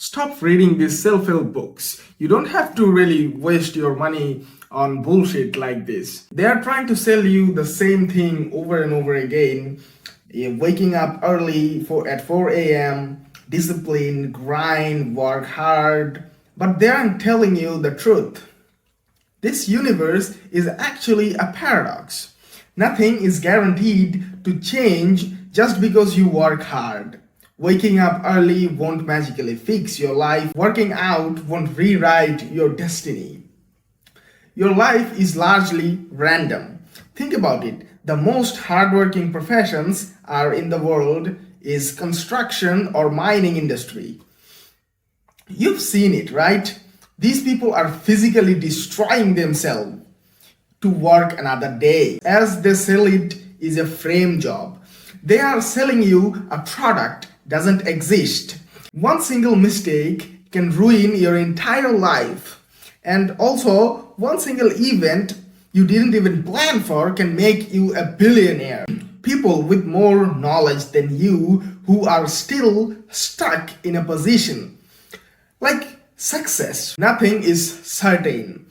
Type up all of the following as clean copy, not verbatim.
Stop reading these self-help books. You don't have to really waste your money on bullshit like this. They are trying to sell you the same thing over and over again. Waking up early at 4 a.m., discipline, grind, work hard. But they aren't telling you the truth. This universe is actually a paradox. Nothing is guaranteed to change just because you work hard. Waking up early won't magically fix your life. Working out won't rewrite your destiny. Your life is largely random. Think about it. The most hardworking professions are in the world is construction or mining industry. You've seen it, right? These people are physically destroying themselves to work another day. As they sell it is a frame job. They are selling you a product doesn't exist. One single mistake can ruin your entire life. And also, one single event you didn't even plan for can make you a billionaire. People with more knowledge than you who are still stuck in a position like success. Nothing is certain.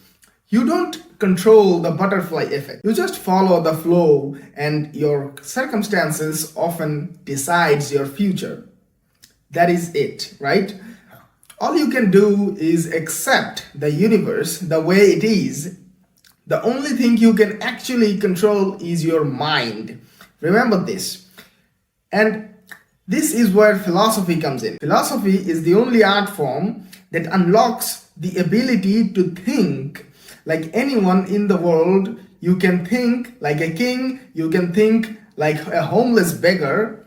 You don't control the butterfly effect. You just follow the flow, and your circumstances often decides your future. That is it, right? All you can do is accept the universe the way it is. The only thing you can actually control is your mind. Remember this. And this is where philosophy comes in. Philosophy is the only art form that unlocks the ability to think like anyone in the world. You can think like a king. You can think like a homeless beggar.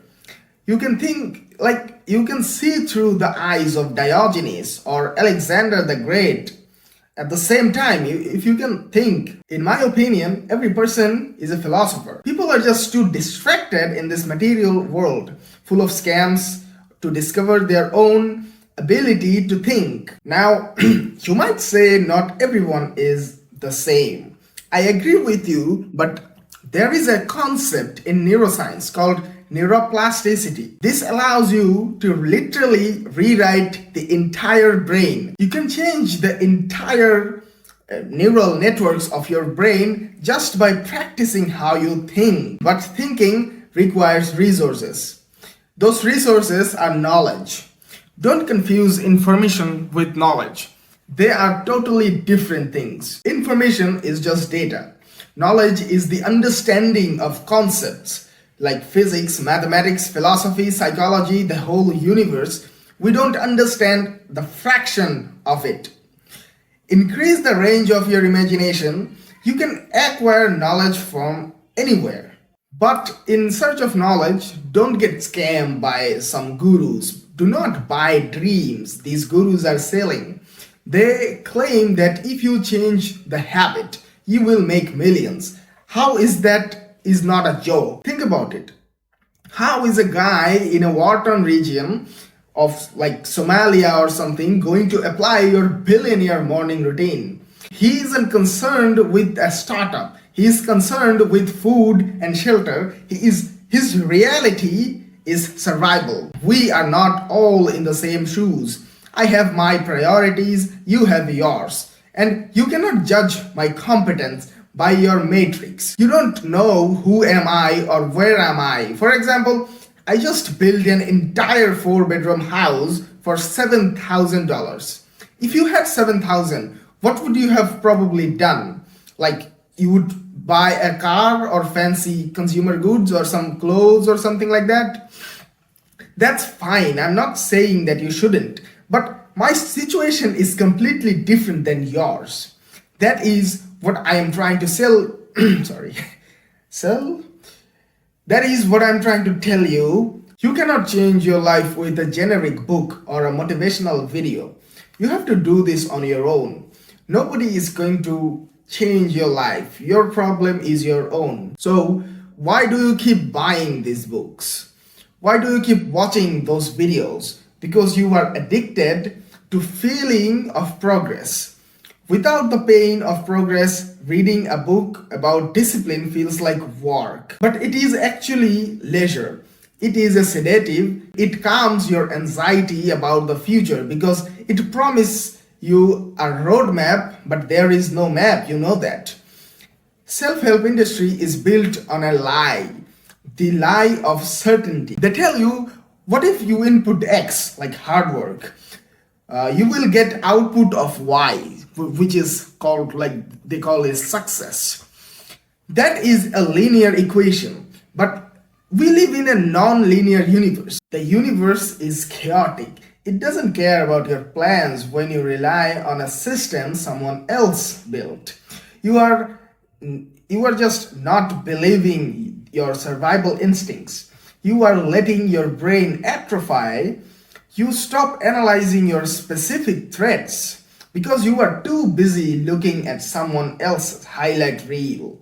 You can think like you can see through the eyes of Diogenes or Alexander the Great. At the same time, if you can think, in my opinion, every person is a philosopher. People are just too distracted in this material world, full of scams, to discover their own ability to think. Now, you might say not everyone is the same. I agree with you, but there is a concept in neuroscience called neuroplasticity. This allows you to literally rewrite the entire brain. You can change the entire neural networks of your brain just by practicing how you think. But thinking requires resources. Those resources are knowledge. Don't confuse information with knowledge. They are totally different things. Information is just data. Knowledge is the understanding of concepts like physics, mathematics, philosophy, psychology, the whole universe. We don't understand the fraction of it. Increase the range of your imagination. You can acquire knowledge from anywhere. But in search of knowledge, don't get scammed by some gurus. Do not buy dreams these gurus are selling. They claim that if you change the habit, you will make millions. How is that? Is not a joke. Think about it. How is a guy in a war-torn region of like Somalia or something going to apply your billionaire morning routine? He isn't concerned with a startup. He is concerned with food and shelter. His reality is survival. We are not all in the same shoes. I have my priorities, you have yours. And you cannot judge my competence by your matrix. You don't know who am I or where am I. For example, I just built an entire 4-bedroom house for $7,000. If you had $7,000, what would you have probably done? Like you would buy a car or fancy consumer goods or some clothes or something like that? That's fine. I'm not saying that you shouldn't. But my situation is completely different than yours. That is what I am trying to sell. Sell? That is what I'm trying to tell you. You cannot change your life with a generic book or a motivational video. You have to do this on your own. Nobody is going to change your life. Your problem is your own. So why do you keep buying these books? Why do you keep watching those videos? Because you are addicted to feeling of progress. Without the pain of progress, reading a book about discipline feels like work. But it is actually leisure. It is a sedative It calms your anxiety about the future because it promises you a roadmap, but there is no map, you know that. Self-help industry is built on a lie, the lie of certainty. They tell you, what if you input X, like hard work, you will get output of Y, which is called, like they call it, success. That is a linear equation, but we live in a non-linear universe. The universe is chaotic. It doesn't care about your plans when you rely on a system someone else built. You are just not believing your survival instincts. You are letting your brain atrophy. You stop analyzing your specific threats because you are too busy looking at someone else's highlight reel.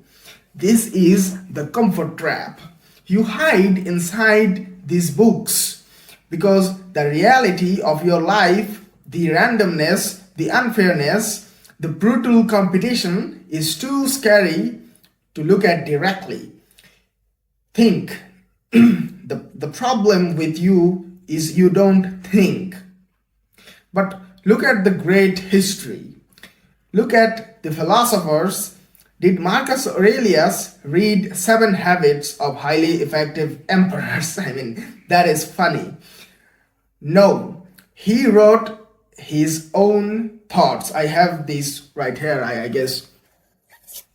This is the comfort trap. You hide inside these books because the reality of your life, the randomness, the unfairness, the brutal competition is too scary to look at directly. Think. The problem with you is you don't think. But look at the great history. Look at the philosophers. Did Marcus Aurelius read 7 Habits of Highly Effective Emperors? I mean, that is funny. No, he wrote his own thoughts. I have these right here, I guess.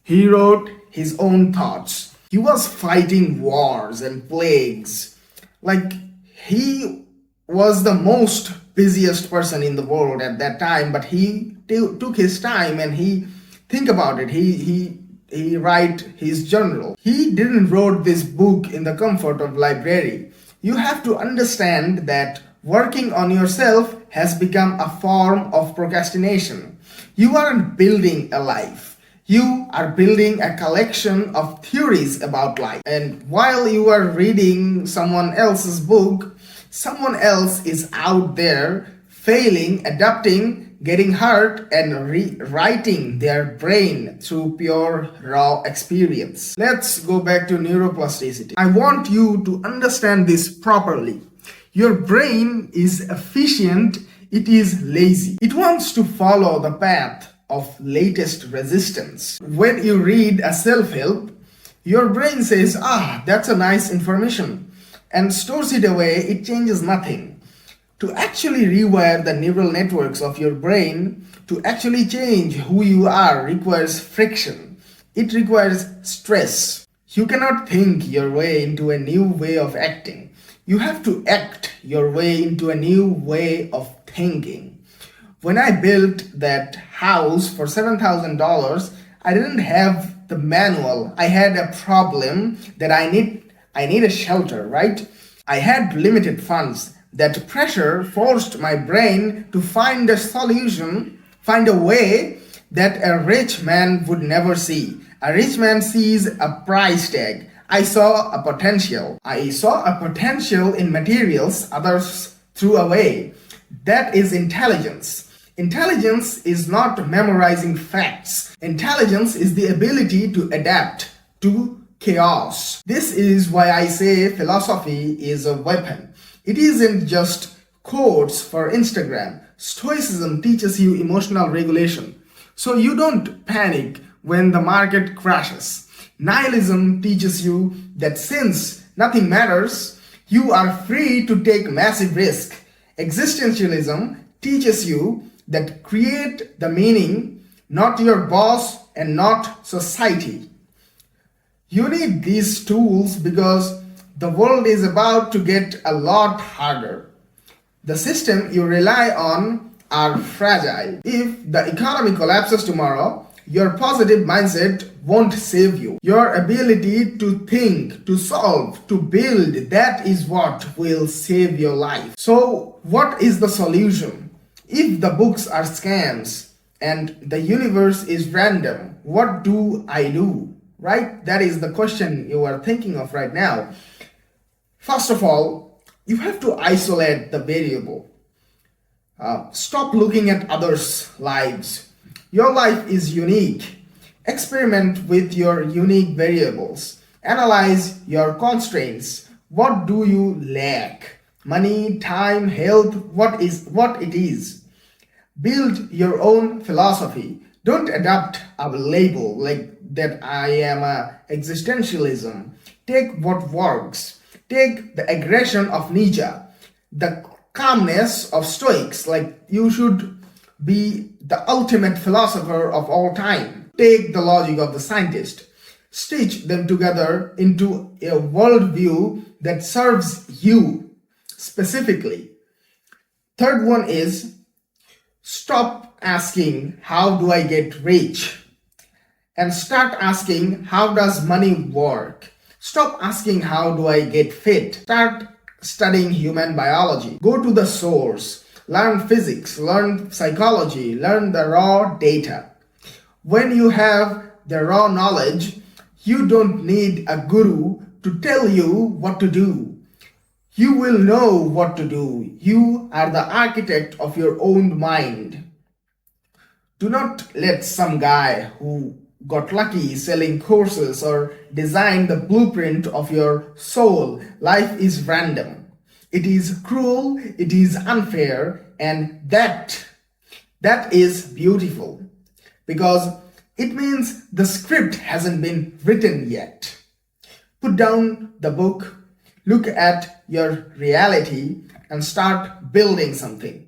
He wrote his own thoughts. He was fighting wars and plagues. Like, he was the most busiest person in the world at that time, but he took his time and he think about it. He write his journal. He didn't wrote this book in the comfort of library. You have to understand that working on yourself has become a form of procrastination. You aren't building a life. You are building a collection of theories about life. And while you are reading someone else's book, someone else is out there failing, adapting, getting hurt, and rewriting their brain through pure raw experience. Let's go back to neuroplasticity. I want you to understand this properly. Your brain is efficient, it is lazy. It wants to follow the path of latest resistance. When you read a self-help, your brain says, that's a nice information, and stores it away. It changes nothing. To actually rewire the neural networks of your brain, to actually change who you are, requires friction. It requires stress. You cannot think your way into a new way of acting. You have to act your way into a new way of thinking. When I built that house for $7,000, I didn't have the manual. I had a problem that I need a shelter, right? I had limited funds. That pressure forced my brain to find a solution, find a way that a rich man would never see. A rich man sees a price tag. I saw a potential. I saw a potential in materials others threw away. That is intelligence. Intelligence is not memorizing facts. Intelligence is the ability to adapt to chaos. This is why I say philosophy is a weapon. It isn't just quotes for Instagram. Stoicism teaches you emotional regulation, so you don't panic when the market crashes. Nihilism teaches you that since nothing matters, you are free to take massive risk. Existentialism teaches you that create the meaning, not your boss and not society. You need these tools because the world is about to get a lot harder. The system you rely on are fragile. If the economy collapses tomorrow, your positive mindset won't save you. Your ability to think, to solve, to build, that is what will save your life. So what is the solution? If the books are scams and the universe is random, what do I do? Right? That is the question you are thinking of right now. First of all, you have to isolate the variable. Stop looking at others' lives. Your life is unique. Experiment with your unique variables. Analyze your constraints. What do you lack? money, time, health, what it is. Build your own philosophy. Don't adopt a label like that I am a existentialism. Take what works. Take the aggression of Nietzsche, the calmness of Stoics, like you should be the ultimate philosopher of all time. Take the logic of the scientist. Stitch them together into a worldview that serves you specifically. Third one is stop asking, how do I get rich? And start asking, how does money work? Stop asking, how do I get fit? Start studying human biology. Go to the source. Learn physics, learn psychology, learn the raw data. When you have the raw knowledge, you don't need a guru to tell you what to do. You will know what to do. You are the architect of your own mind. Do not let some guy who got lucky selling courses or designed the blueprint of your soul. Life is random. It is cruel, it is unfair, and that is beautiful because it means the script hasn't been written yet. Put down the book, look at your reality, and start building something.